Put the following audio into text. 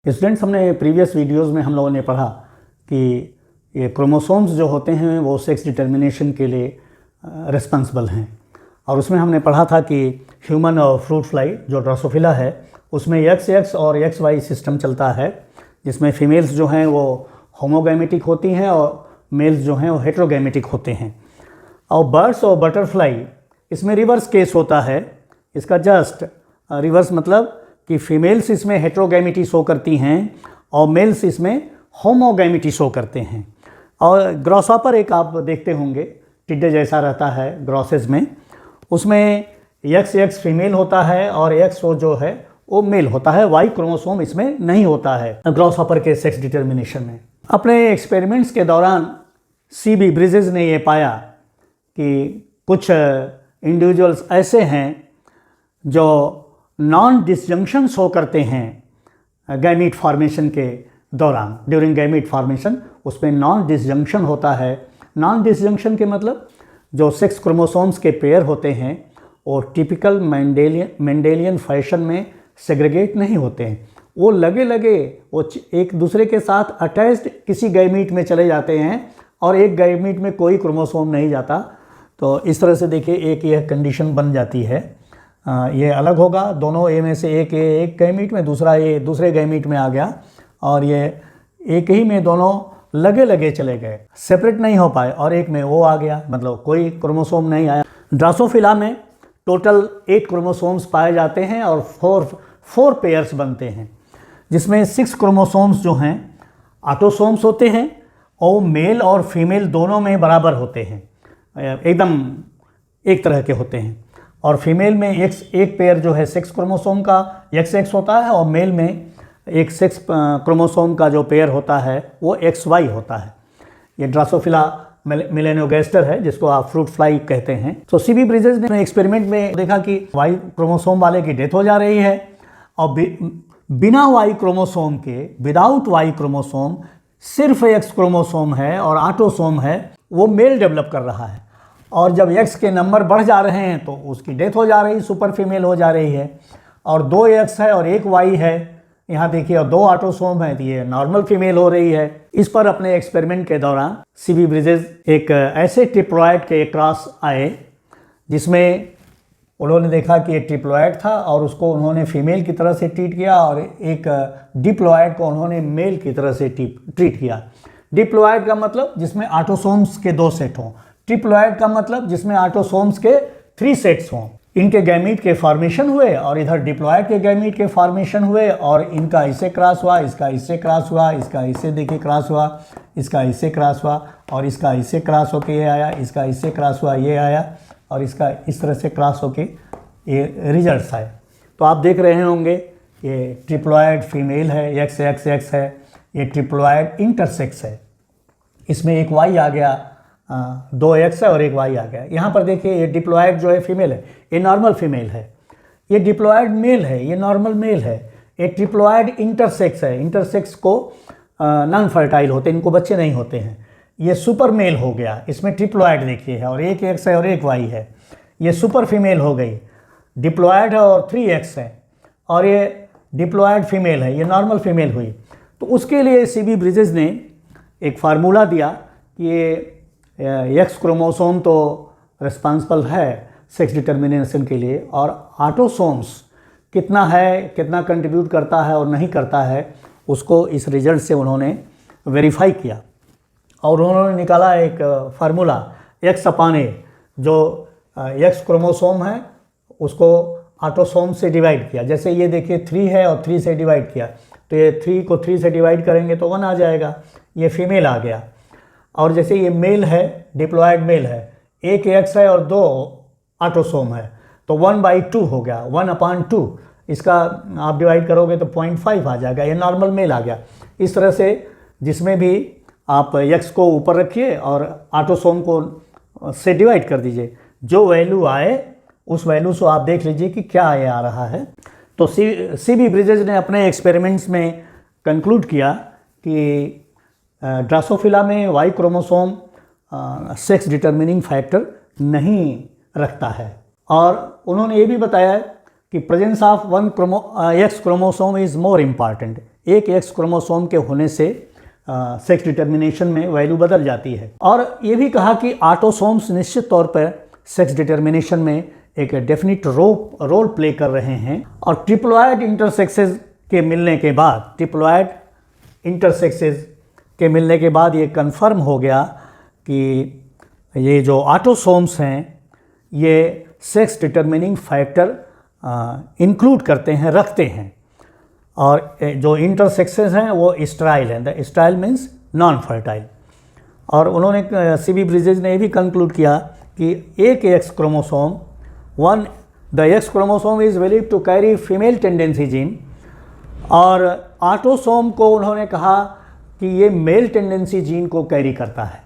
Students, हमने previous videos में हम लोगों ने पढ़ा कि ये क्रोमोसोम्स जो होते हैं वो सेक्स डिटर्मिनेशन के लिए रिस्पॉन्सिबल हैं। और उसमें हमने पढ़ा था कि ह्यूमन और फ्रूट फ्लाई जो ड्रोसोफिला है उसमें XX और XY सिस्टम चलता है, जिसमें फीमेल्स जो हैं वो होमोगैमेटिक होती हैं और मेल्स जो हैं वो हेट्रोगैमेटिक होते हैं। और बर्ड्स और बटरफ्लाई इसमें रिवर्स केस होता है। इसका जस्ट रिवर्स मतलब कि फीमेल्स इसमें हेट्रोगैमिटी शो करती हैं और मेल्स इसमें होमोगैमिटी शो करते हैं। और ग्रॉसहॉपर एक आप देखते होंगे टिड्डे जैसा रहता है ग्रॉसेस में, उसमें XX फीमेल होता है और XO जो है वो मेल होता है। Y क्रोमोसोम इसमें नहीं होता है ग्रॉसहॉपर के सेक्स डिटर्मिनेशन में। अपने एक्सपेरिमेंट्स के दौरान CB ब्रिजेस ने ये पाया कि कुछ इंडिविजुअल्स ऐसे हैं जो नॉन डिसजंक्शन शो करते हैं गैमीट फॉर्मेशन के दौरान। ड्यूरिंग गैमीट फॉर्मेशन उसमें नॉन डिसजंक्शन होता है। नॉन डिसजंक्शन के मतलब जो सेक्स क्रोमोसोम्स के पेयर होते हैं और टिपिकल मेंडेलियन फैशन में सेग्रीगेट नहीं होते हैं, वो लगे लगे वो एक दूसरे के साथ अटैच्ड किसी गैमीट में चले जाते हैं और एक गैमीट में कोई क्रोमोसोम नहीं जाता। तो इस तरह से देखिए एक यह कंडीशन बन जाती है। ये अलग होगा, दोनों ए में से एक गैमीट में, दूसरा ये दूसरे गैमीट में आ गया और ये एक ही में दोनों लगे लगे चले गए, सेपरेट नहीं हो पाए और एक में वो आ गया, मतलब कोई क्रोमोसोम नहीं आया। ड्रोसोफिला में टोटल 8 क्रोमोसोम्स पाए जाते हैं और 4 पेयर्स बनते हैं, जिसमें 6 क्रोमोसोम्स जो हैं ऑटोसोम्स होते हैं और मेल और फीमेल दोनों में बराबर होते हैं, एकदम एक तरह के होते हैं। और फीमेल में एक पेयर जो है सेक्स क्रोमोसोम का XX होता है और मेल में एक सेक्स क्रोमोसोम का जो पेयर होता है वो XY होता है। ये ड्रोसोफिला मेलेनोगैस्टर है जिसको आप फ्रूट फ्लाई कहते हैं। तो CB ब्रिजेस ने एक्सपेरिमेंट में देखा कि Y क्रोमोसोम वाले की डेथ हो जा रही है और बिना Y क्रोमोसोम के, विदाउट Y क्रोमोसोम, सिर्फ X क्रोमोसोम है और ऑटोसोम है, वो मेल डेवलप कर रहा है। और जब X के नंबर बढ़ जा रहे हैं तो उसकी डेथ हो जा रही, सुपर फीमेल हो जा रही है। और 2 X है और 1 Y है, यहाँ देखिए, और 2 ऑटोसोम है, तो ये नॉर्मल फीमेल हो रही है। इस पर अपने एक्सपेरिमेंट के दौरान CB ब्रिजेस एक ऐसे ट्रिप्लॉइड के क्रॉस आए जिसमें उन्होंने देखा कि ये ट्रिप्लॉइड था और उसको उन्होंने फीमेल की तरह से ट्रीट किया और एक डिप्लॉइड को उन्होंने मेल की तरह से ट्रीट किया। डिप्लॉइड का मतलब जिसमें ऑटोसोम्स के 2 सेट हों, ट्रिप्लॉइड का मतलब जिसमें ऑटोसोम्स के 3 सेट्स हों। इनके गैमीट के फॉर्मेशन हुए और इधर डिप्लॉइड के गैमीट के फॉर्मेशन हुए और इनका इससे क्रॉस हुआ, इसका इससे क्रॉस हुआ, इसका इससे देखिए क्रॉस हुआ, इसका इससे क्रॉस हुआ और इसका इससे क्रॉस होके ये आया, इसका इससे क्रॉस हुआ ये आया और इसका इस तरह से क्रॉस होके ये रिजल्ट्स आए। तो आप देख रहे होंगे ये ट्रिप्लॉइड फीमेल है, XX है, ये ट्रिप्लॉइड इंटरसेक्स है, इसमें एक Y आ गया, 2 X है और 1 Y आ गया। यहाँ पर देखिए ये डिप्लॉइड जो है फीमेल है, ये नॉर्मल फीमेल है, ये डिप्लॉइड मेल है, ये नॉर्मल मेल है। ये ट्रिप्लॉइड इंटरसेक्स है, इंटरसेक्स को नॉन फर्टाइल होते हैं, इनको बच्चे नहीं होते हैं। ये सुपर मेल हो गया, इसमें ट्रिप्लॉइड देखिए है और 1 X है और 1 Y है। ये सुपर फीमेल हो गई, डिप्लॉइड है और 3 X है और ये डिप्लॉइड फीमेल है, ये नॉर्मल फीमेल हुई। तो उसके लिए CB ब्रिजेस ने एक फार्मूला दिया कि ये X क्रोमोसोम तो रिस्पॉन्सिबल है सेक्स डिटर्मिनेशन के लिए और ऑटोसोम्स कितना है, कितना कंट्रीब्यूट करता है और नहीं करता है, उसको इस रिजल्ट से उन्होंने वेरीफाई किया और उन्होंने निकाला एक फार्मूला X/A, जो X क्रोमोसोम है उसको ऑटोसोम से डिवाइड किया। जैसे ये देखिए 3 है और 3 से डिवाइड किया तो ये 3 को 3 से डिवाइड करेंगे तो 1 आ जाएगा, ये फीमेल आ गया। और जैसे ये मेल है, डिप्लॉइड मेल है, 1 X है और 2 ऑटोसोम है, तो 1/2 हो गया, 1/2। इसका आप डिवाइड करोगे तो 0.5 आ जाएगा, ये नॉर्मल मेल आ गया। इस तरह से जिसमें भी आप X को ऊपर रखिए और ऑटोसोम को से डिवाइड कर दीजिए, जो वैल्यू आए उस वैल्यू से आप देख लीजिए कि क्या ये आ रहा है। तो CB ब्रिजेस ने अपने एक्सपेरिमेंट्स में कंक्लूड किया कि ड्रोसोफिला में Y chromosome sex determining factor नहीं रखता है। और उन्होंने ये भी बताया कि presence of X chromosome is more important. एक एक्स क्रोमोसोम के होने से सेक्स डिटर्मिनेशन में वैल्यू बदल जाती है। और ये भी कहा कि ऑटोसोम्स निश्चित तौर पर सेक्स डिटर्मिनेशन में एक डेफिनिट रोल प्ले कर रहे हैं। और ट्रिप्लॉइड इंटरसेक्सेस के मिलने के बाद ये कंफर्म हो गया कि ये जो ऑटोसोम्स हैं ये सेक्स डिटर्मिनिंग फैक्टर इंक्लूड करते हैं, रखते हैं। और जो इंटरसेक्सेस हैं वो स्टेराइल हैं। The sterile means non fertile. और उन्होंने सी बी ब्रिजेस ने ये भी कंक्लूड किया कि एक X chromosome the X chromosome is believed to carry female tendency gene, और ऑटोसोम को उन्होंने कहा कि ये मेल टेंडेंसी जीन को कैरी करता है।